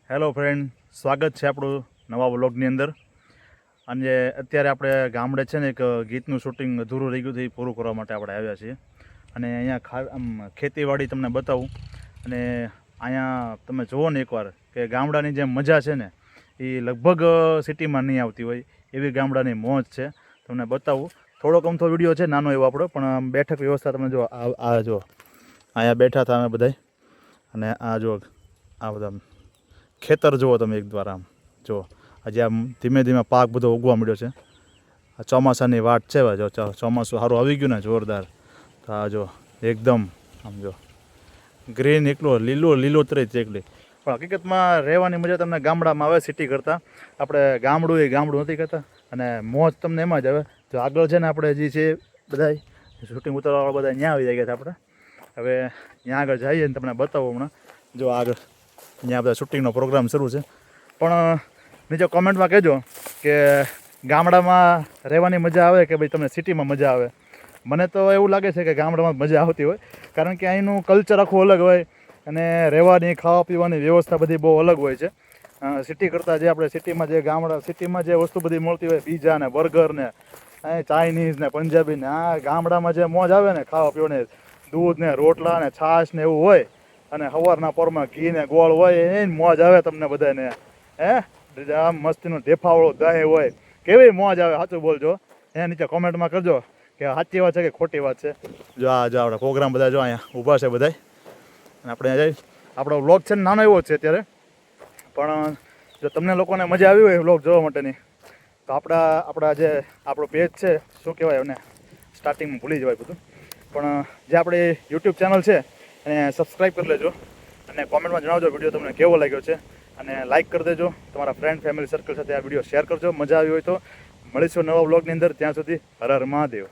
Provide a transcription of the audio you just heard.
Hello friend, સ્વાગત છે આપણું નવા વ્લોગની અંદર. અને અત્યારે આપણે ગામડે છે ને એક ગીતનું શૂટિંગ અધૂરું રહી ગયું હતું, એ પૂરું કરવા માટે આપણે આવ્યા છીએ. અને અહીંયા ખેતીવાડી તમને બતાવું. અને અહીંયા તમે જુઓ ને એકવાર કે ગામડાની જે મજા છે ને એ લગભગ સિટીમાં નહીં આવતી હોય એવી ગામડાની મોજ છે. તમને બતાવું. થોડોક અમથો વિડીયો છે, નાનો એવો આપણો, પણ બેઠક વ્યવસ્થા તમે જો આ જો અહીંયા બેઠા હતા અમે બધા. અને આ જો આ બધા ખેતર જુઓ તમે એક દ્વારા. આમ જુઓ, હજી આમ ધીમે ધીમે પાક બધો ઉગવા મળ્યો છે. આ ચોમાસાની વાટ છે. જો ચોમાસું સારું આવી ગયું ને જોરદાર, તો આ જો એકદમ આમ જો ગ્રીન, એકલો લીલોતરી જ એકલી. પણ હકીકતમાં રહેવાની મજા તમને ગામડામાં આવે સિટી કરતાં. આપણે ગામડું એ ગામડું નથી કરતા, અને મોજ તમને એમાં જ આવે. જો આગળ છે ને આપણે જે છે બધા શૂટિંગ ઉતારવાવાળા બધા ત્યાં આવી ગયા હતા આપણે. હવે ત્યાં આગળ જઈએ ને તમને બતાવો હમણાં. જો આગળ ત્યાં બધા શૂટિંગનો પ્રોગ્રામ શરૂ છે. પણ નીચે કોમેન્ટમાં કહેજો કે ગામડામાં રહેવાની મજા આવે કે ભાઈ તમને સિટીમાં મજા આવે. મને તો એવું લાગે છે કે ગામડામાં મજા આવતી હોય, કારણ કે અહીંનું કલ્ચર આખું અલગ હોય અને રહેવાની ખાવા પીવાની વ્યવસ્થા બધી બહુ અલગ હોય છે સિટી કરતાં. જે આપણે સિટીમાં જે વસ્તુ બધી મળતી હોય, પીઝા ને બર્ગર ને ચાઇનીઝ ને પંજાબી ને, આ ગામડામાં જે મોજ આવે ને ખાવા પીવાની, દૂધ ને રોટલા ને છાશ ને એવું હોય, અને સવારના પોરમાં ઘી ને ગોળ હોય, એ મોજ આવે તમને બધાને. આમ મસ્તીનું ઢેફાવાળો દહીં હોય, કેવી મોજ આવે. સાચું બોલજો, એ નીચે કોમેન્ટમાં કરજો કે સાચી વાત છે કે ખોટી વાત છે. જો આપણા પ્રોગ્રામ બધા જો અહીંયા ઊભા છે બધા. અને આપણે જઈ આપણો વ્લોગ છે ને નાનો એવો જ છે અત્યારે, પણ જો તમને લોકોને મજા આવી હોય વ્લોગ જોવા માટેની, તો આપણા જે આપણો પેજ છે, શું કહેવાય એને સ્ટાર્ટિંગમાં ભૂલી જવાય બધું, પણ જે આપણી યુટ્યુબ ચેનલ છે એને સબસ્ક્રાઈબ કરી લેજો. અને કોમેન્ટમાં જણાવજો વિડીયો તમને કેવો લાગ્યો છે, અને લાઇક કરી દેજો. તમારા ફ્રેન્ડ ફેમિલી સર્કલ સાથે આ વિડીયો શેર કરજો. મજા આવી હોય તો મળીશું નવા વ્લોગની અંદર. ત્યાં સુધી હર હર મહાદેવ.